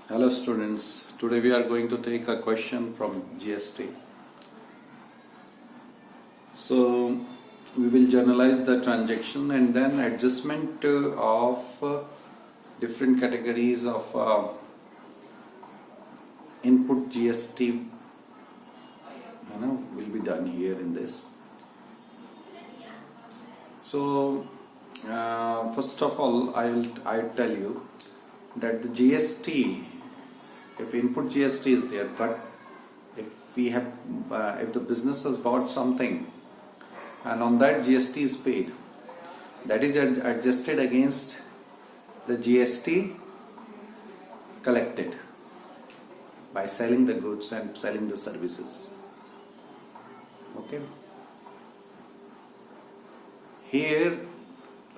Hello students, today we are going to take a question from GST. So we will journalize the transaction and then adjustment of different categories of input GST will be done here in this. So first of all I'll tell you that the GST, if input GST is there, but if the business has bought something and on that GST is paid, that is adjusted against the GST collected by selling the goods and selling the services. Okay. Here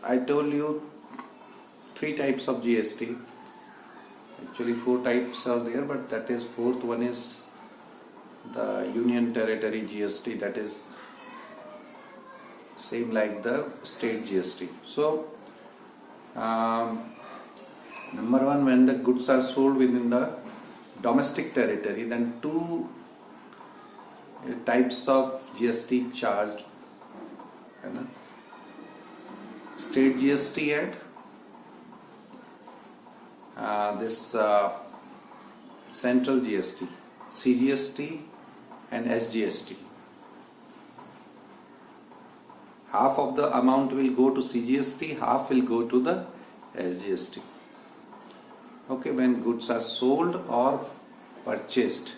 I told you 3 types of GST. Actually 4 types are there, but that is fourth one is the Union Territory GST, that is same like the state GST. So number 1, when the goods are sold within the domestic territory, then 2 types of GST charged, state GST and this central GST, CGST and SGST. Half of the amount will go to CGST, half will go to the SGST. Okay, when goods are sold or purchased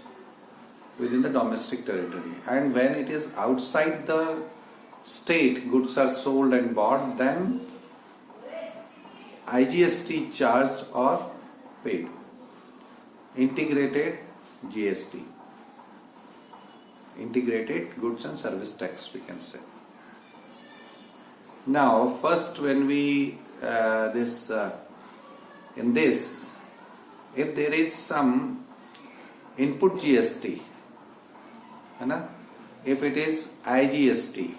within the domestic territory, and when it is outside the state, goods are sold and bought, then IGST charged or paid. Integrated GST, integrated goods and service tax, we can say. Now first, when we in this, if there is some input GST, if it is IGST,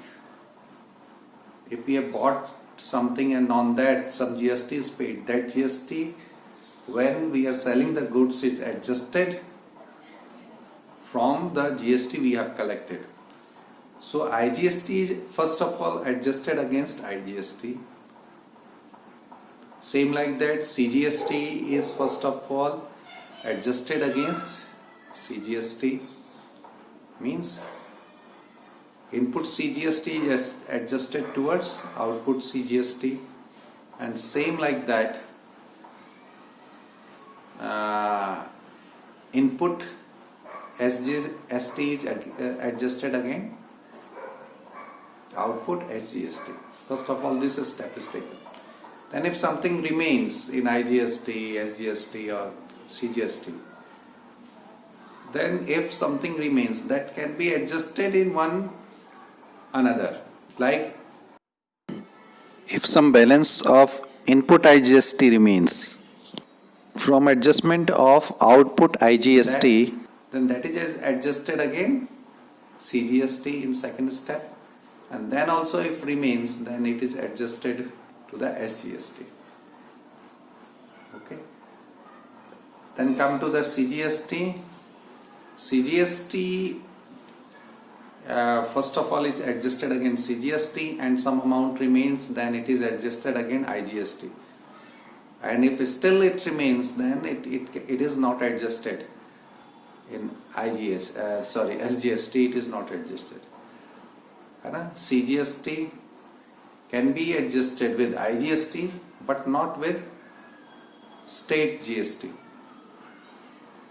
if we have bought something and on that some GST is paid, that GST, when we are selling the goods, is adjusted from the GST we have collected. So IGST is first of all adjusted against IGST. Same like that, CGST is first of all adjusted against CGST. Means input CGST is adjusted towards output CGST, and same like that input SGST is adjusted again output SGST. First of all, this step is taken. Then if something remains in IGST, SGST or CGST, then if something remains, that can be adjusted in one another. Like if some balance of input IGST remains from adjustment of output IGST, then that is adjusted again CGST in second step, and then also if remains, then it is adjusted to the SGST. Okay. Then come to the CGST. CGST first of all is adjusted against CGST, and some amount remains, then it is adjusted again IGST. And if still it remains, then it is not adjusted in SGST, it is not adjusted. CGST can be adjusted with IGST but not with state GST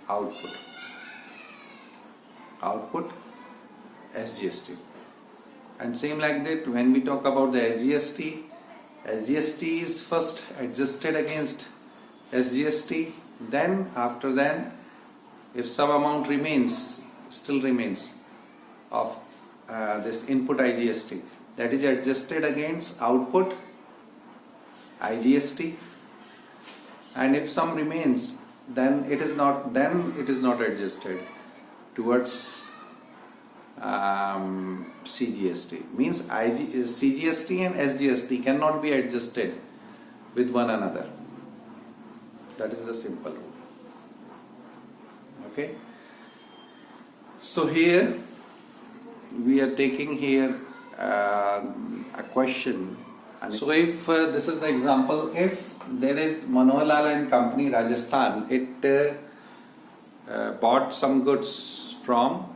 output SGST. And same like that, when we talk about the SGST, SGST is first adjusted against SGST, then after that, if some amount still remains of this input IGST, that is adjusted against output IGST, and if some remains, then it is not adjusted towards CGST. Means CGST and SGST cannot be adjusted with one another. That is the simple rule. Okay. So here we are taking here a question. And so if this is the example, if there is Manohar Lal and Company Rajasthan, it bought some goods from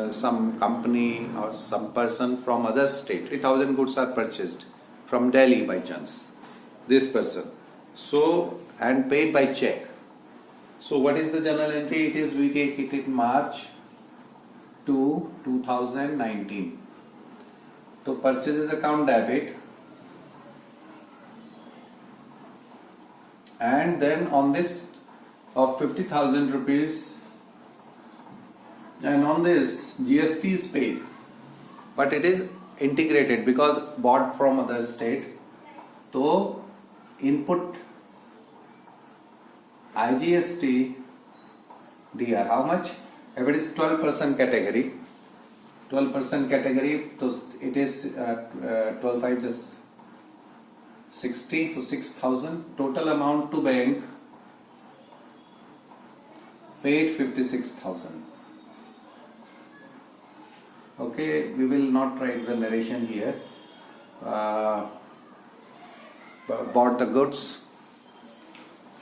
some company or some person from other state. 3,000 goods are purchased from Delhi by chance. This person. So, and paid by check. So what is the journal entry? It is, we take it in March to 2019. So purchases account debit, and then on this of 50,000 rupees, and on this GST is paid, but it is integrated because bought from other state. So input IGST DR, how much? If it is 12% category, 12% category, so it is 12 5 just 60 to 6,000. Total amount to bank paid 56,000. Okay, we will not write the narration here. Bought the goods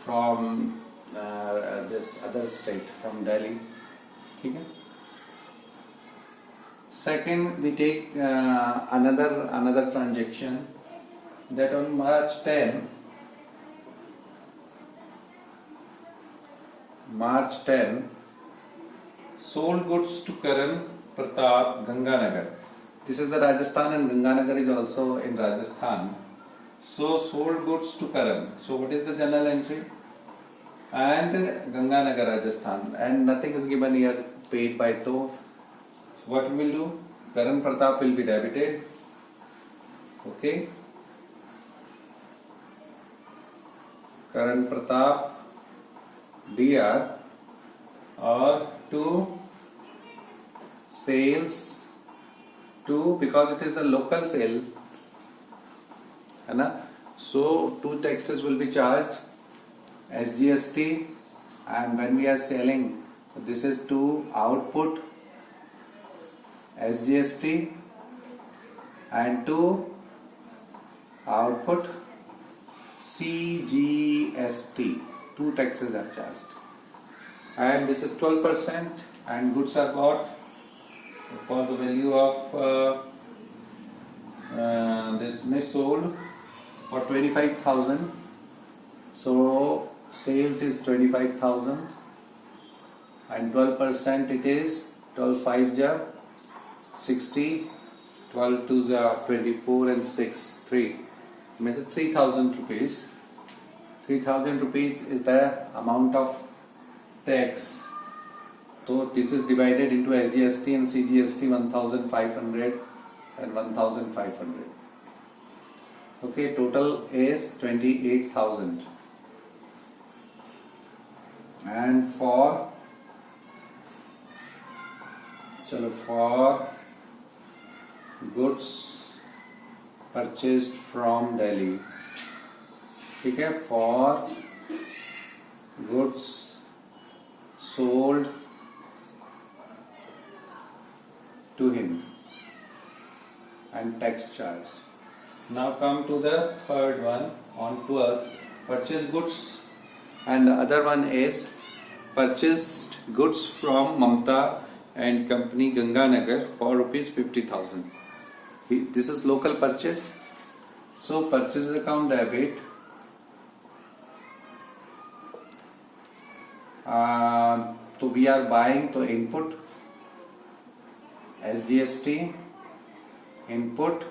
from this other state, from Delhi. Okay. Second, we take another transaction, that on March 10, sold goods to Karan Pratap, Ganganagar. This is the Rajasthan, and Ganganagar is also in Rajasthan. So sold goods to Karan. So what is the journal entry? And Ganganagar, Rajasthan, and nothing is given here, paid by to. What we will do? Karan Pratap will be debited. Okay. Karan Pratap DR or to sales to, because it is the local sale, है so 2 taxes will be charged, SGST, and when we are selling, so this is to output SGST and to output CGST. 2 taxes are charged, and this is 12%, and goods are bought for the value of this is sold for 25,000. So sales is 25,000 and 12% it is 12 5 ja 60, 12 2 ja 24 and 6 3, means 3,000 rupees. 3,000 rupees is the amount of tax. So this is divided into SGST and CGST, 1,500 and 1,500. Okay, total is 28,000. And for goods purchased from Delhi, okay, for goods sold to him and tax charged. Now come to the third one on 12th, purchase goods, and the other one is purchased goods from Mamta and Company Ganganagar for rupees 50,000. This is local purchase. So purchase account debit, so we are buying, to input SGST, input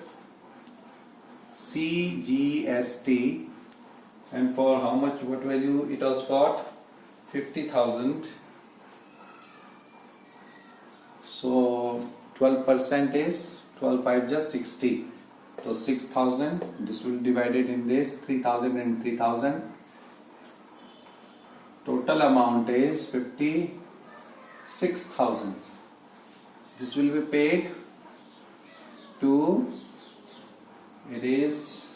CGST, and for how much, what value it was bought? 50,000. So 12% is 12 5 just 60. So 6,000. This will be divided in this 3,000 and 3,000. Total amount is 56,000. This will be paid to, it is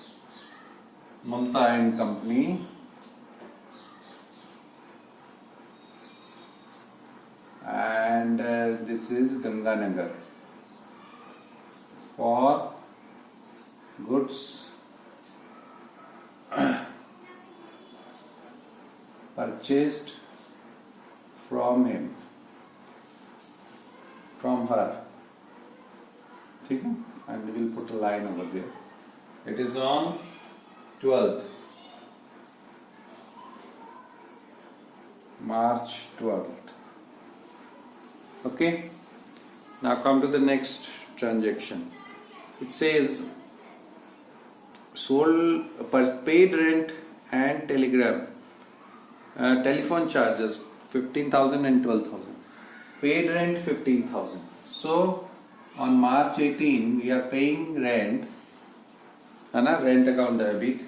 Mamta and Company this is Ganganagar. For goods purchased from him, from her. ठीक है? And we will put a line over there. It is on 12th March 12th. Okay. Now come to the next transaction. It says sold paid rent and telephone charges 15,000 and 12,000. Paid rent 15,000. So on March 18 we are paying rent. है ना, rent account debit.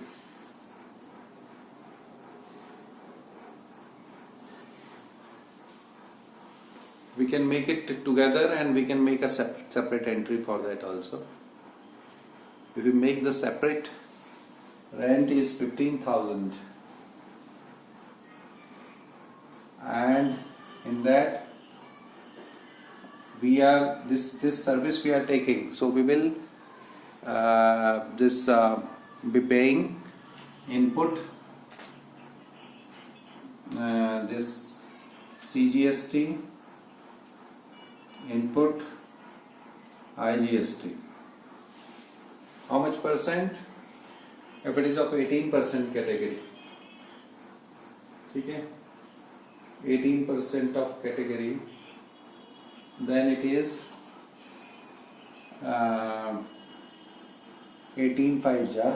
We can make it together and we can make a separate entry for that also. If we make the separate, rent is 15,000 and in that we are this service we are taking, so we will be paying input this CGST, input IGST. How much percent? If it is of 18% category, ठीक है, 18% of category, then it is 18 5 ja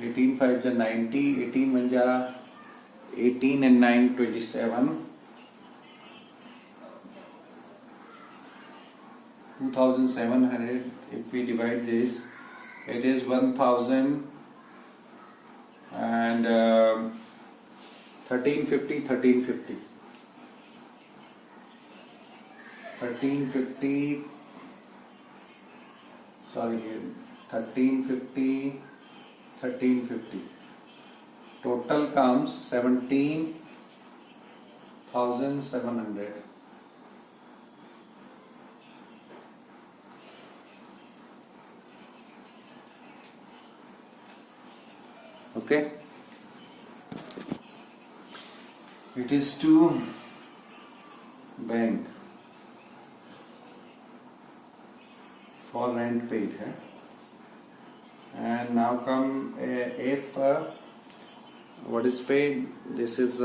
18 5 ja 90, 18 1 ja 18 and 9 27, 2,700. If we divide this, it is 1,000 and 1350, 1350, 1350. Sorry, 1350, 1350. Total comes 17,700. Okay. It is to bank for rent paid. And now come if what is paid, this is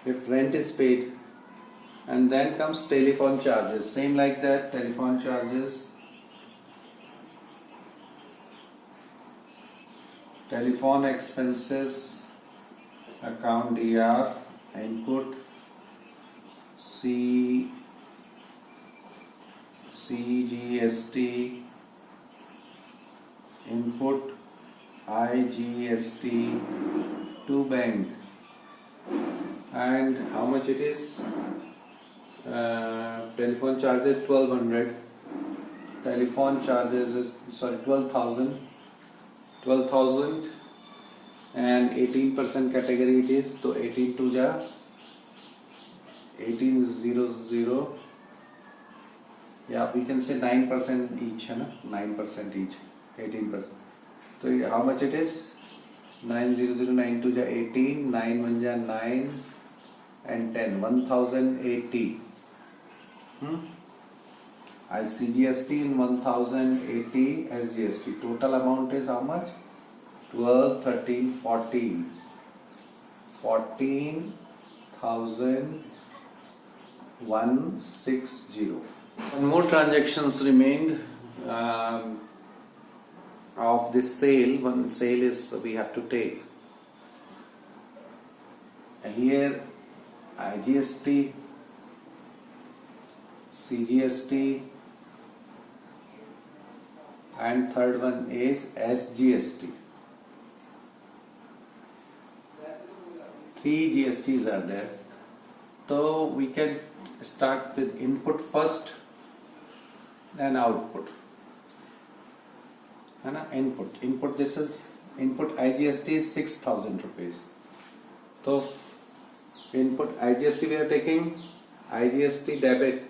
if rent is paid, and then comes telephone charges, same like that, telephone charges, telephone expenses, account DR, input CGST, input IGST to bank. And how much it is? Telephone charges 1200. Telephone charges is 12,000. 12,000 and 18% category it is. So 18 2 ja 1800. Yeah, we can say 9% each, है ना? 9% each, 18%. So how much it is? 900, 9 2 ja 18, 9 1 ja 9 and 10, 1080. I'll CGST in 1080 as GST. Total amount is how much? 12, 13, 14. 14,160. One more transactions remained of this sale. One sale is we have to take. Here IGST, CGST, and third one is SGST. 3 GSTs are there. So we can start with input first and output. Input. This is input IGST is 6,000 rupees. So input IGST we are taking, IGST debit,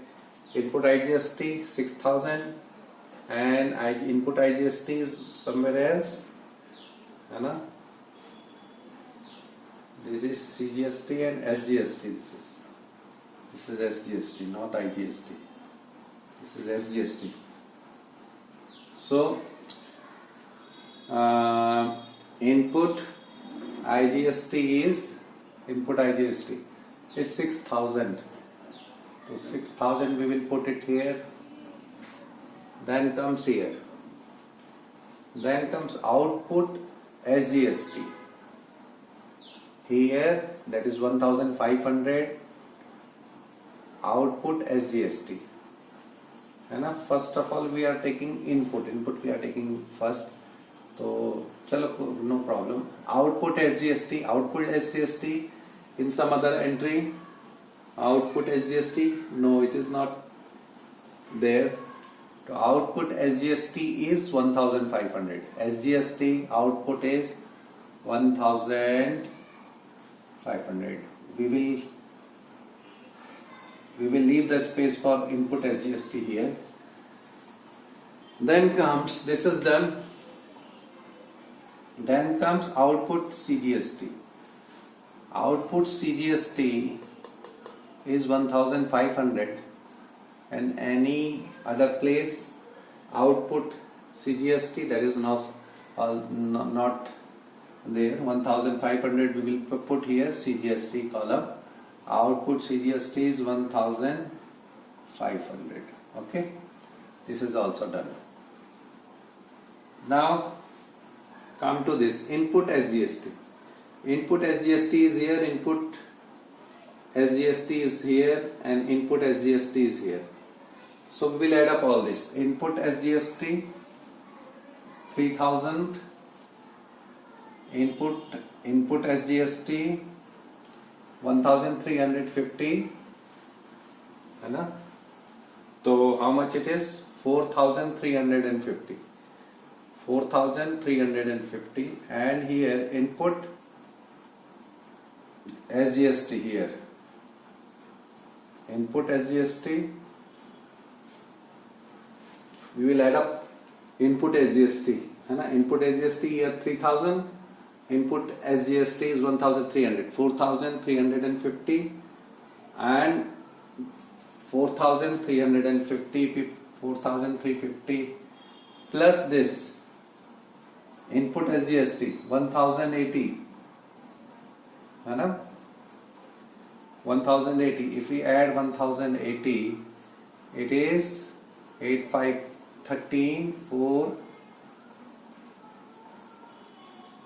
input IGST 6,000 and input IGST is somewhere else, है ना? This is CGST and SGST. This is SGST, not IGST. This is SGST. So input IGST is 6,000. So 6,000 we will put it here. Then comes here. Then comes output SGST. Here that is 1,500. Output SGST. And first of all we are taking input we are taking first. So chalo, no problem. Output SGST in some other entry. Output SGST, no, it is not there. So output SGST is 1,500. SGST output is 1,500. We will leave the space for input SGST here. Then comes, this is done. Then comes output CGST. Output CGST is 1,500 and any other place output CGST that is not there. 1,500 we will put here CGST column. Output CGST is 1,500. Okay, this is also done. Now come to this input SGST. Input SGST is here, input SGST is here and input SGST is here. So we will add up all this. Input SGST 3,000, input SGST 1,350, so how much it is? 4,350. 4,350 and here input SGST here. Input SGST, we will add up input SGST. Input SGST here 3,000, input SGST is 1,300. 4,350 and 4,350 plus this input SGST 1,080. 1,080. If we add 1,080, it is 8, 5, 13, 4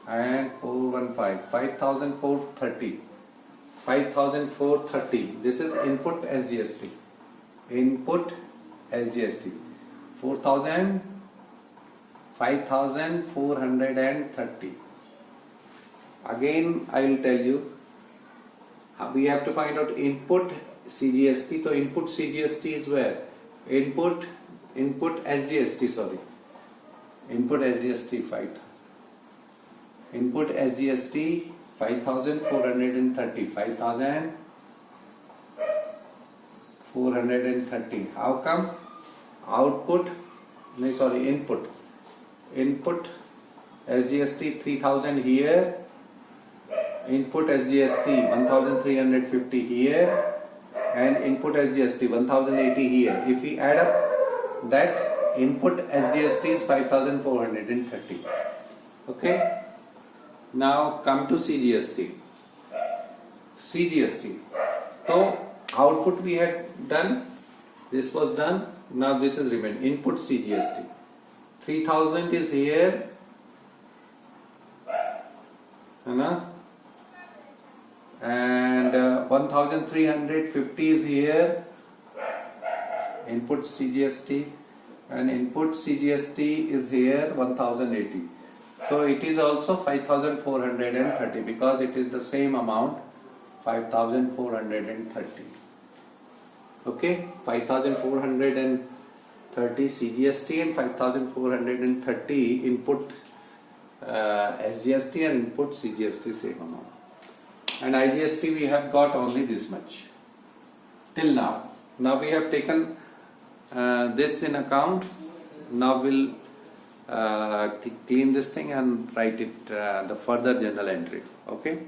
and 4, 1, 5. 5,430. 5,430. This is input SGST. Input SGST. 5,430. Again, I will tell you. We have to find out input CGST. So input CGST is where? Input SGST, sorry. Input SGST 5. Input SGST 5,430. 5,430. How come? Input. Input SGST 3,000 here. Input SGST 1,350 here and input SGST 1,080 here. If we add up that, input SGST is 5,430. Okay. Now come to CGST. So output we had done. This was done. Now this is remain. Input CGST. 3,000 is here. And 1,350 is here. Input CGST and input CGST is here 1,080. So it is also 5,430 because it is the same amount, 5,430. Okay, 5,430 CGST and 5,430 input SGST and input CGST same amount. And IGST we have got only this much till now. Now we have taken this in account. Now we'll clean this thing and write it the further journal entry. Okay.